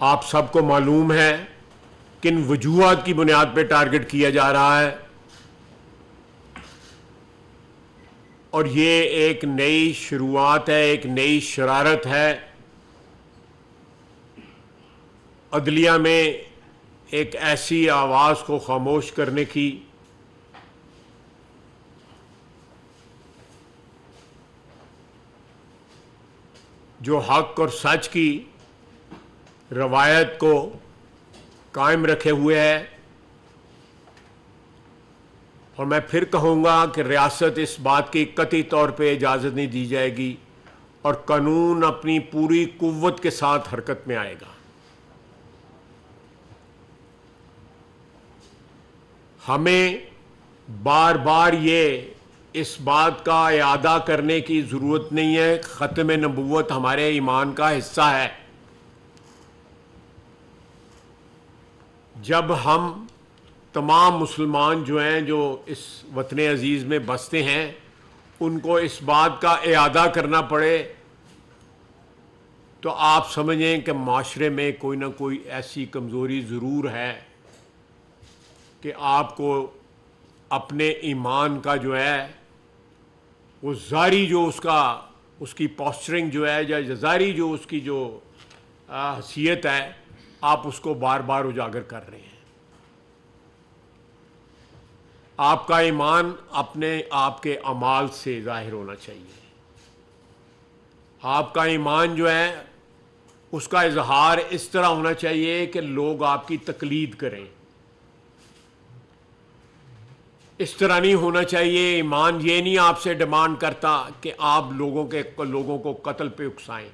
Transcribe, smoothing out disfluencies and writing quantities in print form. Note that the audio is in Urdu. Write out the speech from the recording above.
آپ سب کو معلوم ہے کن وجوہات کی بنیاد پہ ٹارگٹ کیا جا رہا ہے، اور یہ ایک نئی شروعات ہے، ایک نئی شرارت ہے عدلیہ میں ایک ایسی آواز کو خاموش کرنے کی جو حق اور سچ کی روایت کو قائم رکھے ہوئے ہے۔ اور میں پھر کہوں گا کہ ریاست اس بات کی قطعی طور پہ اجازت نہیں دی جائے گی، اور قانون اپنی پوری قوت کے ساتھ حرکت میں آئے گا۔ ہمیں بار بار اس بات کا اعادہ کرنے کی ضرورت نہیں ہے، ختم نبوت ہمارے ایمان کا حصہ ہے۔ جب ہم تمام مسلمان جو ہیں جو اس وطن عزیز میں بستے ہیں ان کو اس بات کا اعادہ کرنا پڑے تو آپ سمجھیں کہ معاشرے میں کوئی نہ کوئی ایسی کمزوری ضرور ہے کہ آپ کو اپنے ایمان کا جو ہے وہ ظاہری جو اس کی پوسچرنگ جو ہے یا ظاہری جو اس کی جو حیثیت ہے آپ اس کو بار بار اجاگر کر رہے ہیں۔ آپ کا ایمان اپنے آپ کے اعمال سے ظاہر ہونا چاہیے۔ آپ کا ایمان جو ہے اس کا اظہار اس طرح ہونا چاہیے کہ لوگ آپ کی تقلید کریں۔ اس طرح نہیں ہونا چاہیے، ایمان یہ نہیں آپ سے ڈیمانڈ کرتا کہ آپ لوگوں کو قتل پہ اکسائیں۔